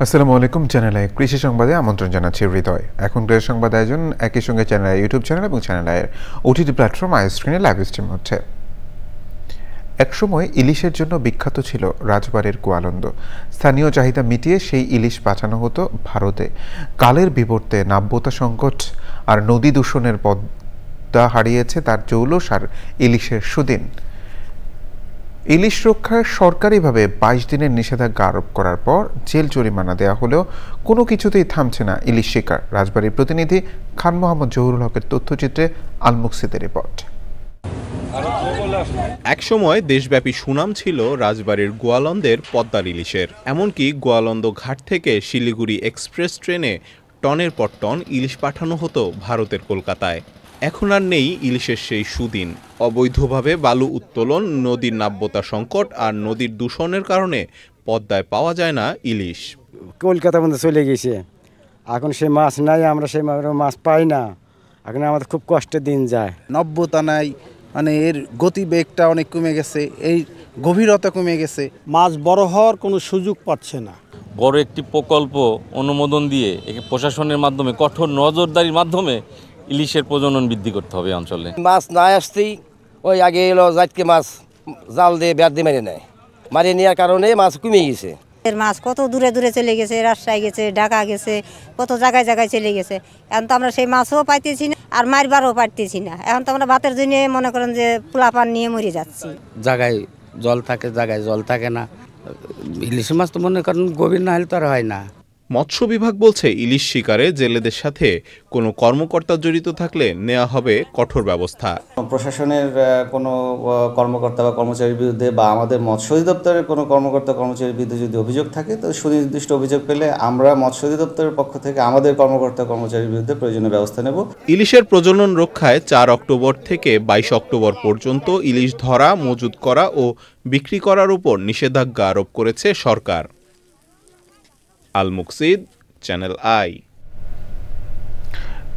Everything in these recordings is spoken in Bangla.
আসসালামু আলাইকুম। চ্যানেল আই কৃষি সংবাদে আমন্ত্রণ জানাচ্ছি হৃদয়। এখনকার সংবাদ আয়োজন একই সঙ্গে চ্যানেল আই ইউটিউব চ্যানেল এবং চ্যানেল আইয়ের ওটিটি প্ল্যাটফর্ম আই স্ক্রিনে লাইভ স্ট্রিম হচ্ছে। একসময় ইলিশের জন্য বিখ্যাত ছিল রাজবাড়ির গোয়ালন্দ। স্থানীয় চাহিদা মিটিয়ে সেই ইলিশ পাঠানো হতো ভারতে। কালের বিবর্তে নাব্যতা সংকট আর নদী দূষণের পদ্মা হারিয়েছে তার জৌলস আর ইলিশের সুদিন। ইলিশ রক্ষায় সরকারিভাবে ২২ দিনের নিষেধাজ্ঞা আরোপ করার পর জেল জরিমানা দেওয়া হলেও কোনো কিছুতেই থামছে না ইলিশ শিকার। রাজবাড়ির প্রতিনিধি খান মোহাম্মদ জহুরুল হকের তথ্যচিত্রে আল মুকসিদের রিপোর্ট। একসময় দেশব্যাপী সুনাম ছিল রাজবাড়ির গোয়ালন্দের পদ্মার ইলিশের। এমনকি গোয়ালন্দ ঘাট থেকে শিলিগুড়ি এক্সপ্রেস ট্রেনে টনের পর টন ইলিশ পাঠানো হতো ভারতের কলকাতায়। এখন আর নেই ইলিশের সেই সুদিন। অবৈধভাবে বালু উত্তোলন, নদীর নাব্যতা সংকট আর নদীর দূষণের কারণে পদ্মায় পাওয়া যায় না ইলিশ। কলকাতার মধ্যে চলে গেছে, এখন সে মাছ নাই, আমরা সেই মাছ পাই না। এখন আমাদের খুব কষ্টের দিন যায়। নাব্যতা নাই, মানে এর গতিবেগটা অনেক কমে গেছে, এই গভীরতা কমে গেছে। মাছ বড় হওয়ার কোনো সুযোগ পাচ্ছে না। বড় একটি প্রকল্প অনুমোদন দিয়ে প্রশাসনের মাধ্যমে কঠোর নজরদারির মাধ্যমে ইলিশের প্রজনন বৃদ্ধি করতে হবে অঞ্চলে। মাছ না আসতেই ওই আগে এলো জাতকে মাছ জাল দিয়ে ব্যাট দিয়ে মেরে নেয়, মারিয়ে নেওয়ার কারণে মাছ কমে গেছে। এর মাছ কত দূরে দূরে চলে গেছে, রাজশাহী গেছে, ঢাকা গেছে, কত জায়গায় জায়গায় চলে গেছে। এখন তো আমরা সেই মাছও পাইতেছি না আর মারবারও পারতেছি না। এখন তো আমরা ভাতের জন্য মনে করেন যে পোলাপান নিয়ে মরে যাচ্ছি। জায়গায় জল থাকে, জায়গায় জল থাকে না। ইলিশ মাছ তো মনে করেন গভীর না হলে তো আর হয় না। মৎস্য বিভাগ বলছে ইলিশ শিকারে জেলেদের সাথে কোনো কর্মকর্তা জড়িত থাকলে নেওয়া হবে কঠোর ব্যবস্থা। প্রশাসনের কোনো কর্মকর্তা বা কর্মচারীর বিরুদ্ধে বা আমাদের মৎস্য অধিদপ্তরের কোনো কর্মকর্তা কর্মচারীর বিরুদ্ধে যদি অভিযোগ থাকে, তো সুনির্দিষ্ট অভিযোগ পেলে আমরা মৎস্য অধিদপ্তরের পক্ষ থেকে আমাদের কর্মকর্তা কর্মচারীর বিরুদ্ধে প্রয়োজনীয় ব্যবস্থা নেব। ইলিশের প্রজনন রক্ষায় ৪ অক্টোবর থেকে ২২ অক্টোবর পর্যন্ত ইলিশ ধরা, মজুত করা ও বিক্রি করার উপর নিষেধাজ্ঞা আরোপ করেছে সরকার। আল মুকসিদ, চ্যানেল আই।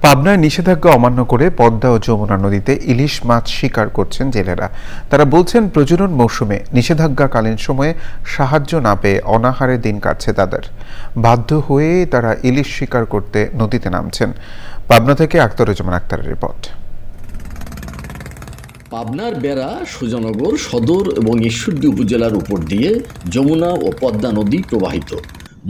পাবনায় নিষেধাজ্ঞা অমান্য করে পদ্মা ও যমুনা নদীতে ইলিশ মাছ শিকার করছেন জেলেরা। তারা বলছেন প্রজনন মৌসুমে নিষেধাজ্ঞাকালীন সময়ে সাহায্য না পেয়ে অনাহারে দিন কাটছে তাদের। বাধ্য হয়ে তারা ইলিশ শিকার করতে নদীতে নামছেন। পাবনা থেকে আখতারুজ্জামান আক্তারের রিপোর্ট। পাবনার বেড়া, সুজানগর সদর এবং ঈশ্বরদী উপজেলার উপর দিয়ে যমুনা ও পদ্মা নদী প্রবাহিত।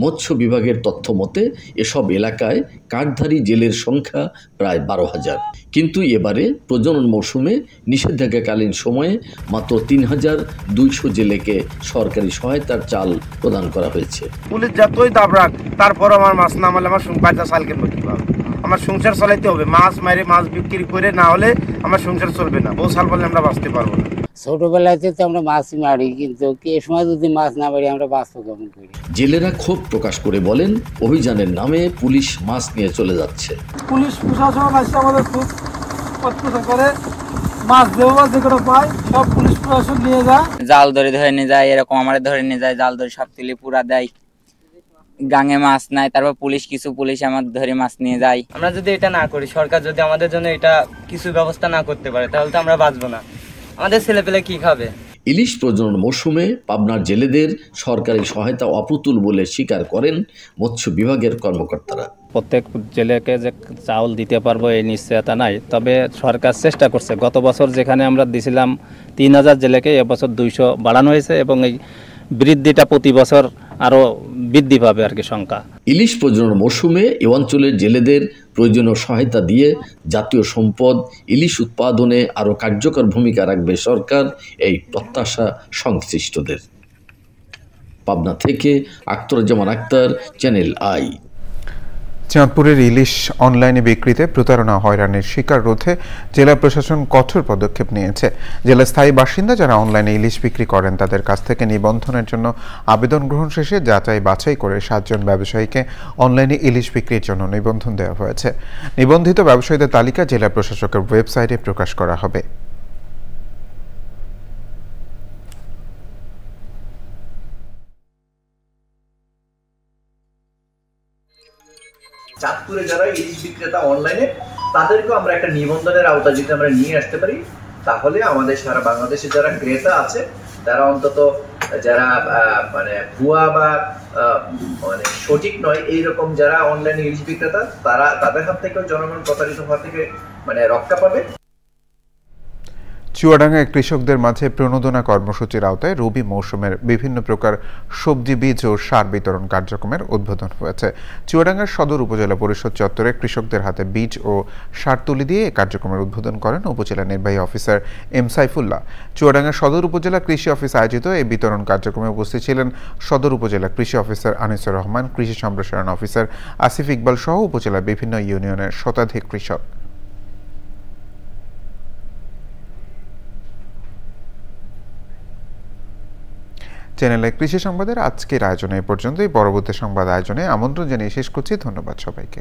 মৎস্য বিভাগের তথ্য মতে এসব এলাকায় কাঠধারী জেলের সংখ্যা প্রায় ১২,০০০। কিন্তু এবারে প্রজনন মৌসুমে নিষেধাজ্ঞাকালীন সময়ে মাত্র ৩,২০০ জেলেকে সরকারি সহায়তার চাল প্রদান করা হয়েছে। পুলিশ যতই দাবরাক, তারপর আমার মাছ না মারলে আমার বাচ্চা চাল কিনবো কিভাবে? আমার সংসার চালাইতে হবে। মাছ মারে, মাছ বিক্রি করে, না হলে আমার সংসার চলবে না। বউ চাল পারলে আমরা বাঁচতে পারবো না। ছোটবেলাতে তো আমরা মাছ মারি, কিন্তু এ সময় যদি মাছ না মারি আমরা বাঁচবো কেমন করে? জেলেরা ক্ষোভ প্রকাশ করে বলেন, অভিযানের নামে পুলিশ মাছ নিয়ে চলে যাচ্ছে। পুলিশ প্রশাসন আসছে আমাদের খুব অত্যাচার করে। মাছ দেওয়া যে কোনো পায় সব পুলিশ প্রশাসন নিয়ে যায়, জাল ধরে নিয়ে যায়, এরকম আমাদের ধরে নিয়ে যায়, জাল ধরে সব তুলে পুরা দেয়। গাঙে মাছ নাই, তারপর কিছু পুলিশ আমাদের ধরে মাছ নিয়ে যায়। আমরা যদি এটা না করি, সরকার যদি আমাদের জন্য এটা কিছু ব্যবস্থা না করতে পারে, তাহলে তো আমরা বাঁচবো না। আমাদের ছেলেপেলে কি খাবে? ইলিশ প্রজনন মৌসুমে পাবনার জেলেদের সরকারি সহায়তা অপ্রতুল বলে স্বীকার করেন মৎস্য বিভাগের কর্মকর্তারা। প্রত্যেক জেলেকে যে চাউল দিতে পারবো এই নিশ্চয়তা নাই, তবে সরকার চেষ্টা করছে। গত বছর যেখানে আমরা দিছিলাম ৩,০০০ জেলেকে, এবছর ২০০ বাড়ানো হয়েছে এবং এই বৃদ্ধিটা প্রতি বছর আরও বৃদ্ধি পাবে আর কি সংখ্যা। ইলিশ প্রজনন মৌসুমে এ অঞ্চলের জেলেদের প্রয়োজনীয় সহায়তা দিয়ে জাতীয় সম্পদ ইলিশ উৎপাদনে আরও কার্যকর ভূমিকা রাখবে সরকার, এই প্রত্যাশা সংশ্লিষ্টদের। পাবনা থেকে আখতারুজ্জামান আক্তার, চ্যানেল আই। চাঁদপুরের ইলিশ অনলাইনে বিক্রিতে প্রতারণা হয়রানির শিকার রোধে জেলা প্রশাসন কঠোর পদক্ষেপ নিয়েছে। জেলার স্থায়ী বাসিন্দা যারা অনলাইনে ইলিশ বিক্রি করেন তাদের কাছ থেকে নিবন্ধনের জন্য আবেদন গ্রহণ শেষে যাচাই বাছাই করে 7 জন ব্যবসায়ীকে অনলাইনে ইলিশ বিক্রির জন্য নিবন্ধন দেওয়া হয়েছে। নিবন্ধিত ব্যবসায়ীদের তালিকা জেলা প্রশাসকের ওয়েবসাইটে প্রকাশ করা হবে। চাঁদপুরে যারা ইলিশ বিক্রেতা অনলাইনে, তাদেরকেও আমরা একটা নিবন্ধনের আওতা যদি আমরা নিয়ে আসতে পারি, তাহলে আমাদের সারা বাংলাদেশে যারা ক্রেতা আছে তারা অন্তত যারা মানে ভুয়া বা মানে সঠিক নয় এইরকম যারা অনলাইনে ইলিশ বিক্রেতা, তাদের হাত থেকেও জনগণ প্রতারিত হওয়া থেকে মানে রক্ষা পাবে। চুয়াডাঙ্গায় কৃষকদের মাঝে প্রণোদনা কর্মসূচির আওতায় রবি মৌসুমের বিভিন্ন প্রকার সবজি বীজ ও সার বিতরণ কার্যক্রমের উদ্বোধন হয়েছে। চুয়াডাঙ্গার সদর উপজেলা পরিষদ চত্বরে কৃষকদের হাতে বীজ ও সার তুলে দিয়ে এই কার্যক্রমের উদ্বোধন করেন উপজেলা নির্বাহী অফিসার এম সাইফুল্লাহ। চুয়াডাঙ্গার সদর উপজেলা কৃষি অফিস আয়োজিত এই বিতরণ কার্যক্রমে উপস্থিত ছিলেন সদর উপজেলা কৃষি অফিসার আনিসুর রহমান, কৃষি সম্প্রসারণ অফিসার আসিফ ইকবাল সহ উপজেলার বিভিন্ন ইউনিয়নের শতাধিক কৃষক। চ্যানেলে কৃষি সংবাদের আজকের আয়োজনে এ পর্যন্তই। পরবর্তী সংবাদ আয়োজনে আমন্ত্রণ জানিয়ে শেষ করছি। ধন্যবাদ সবাইকে।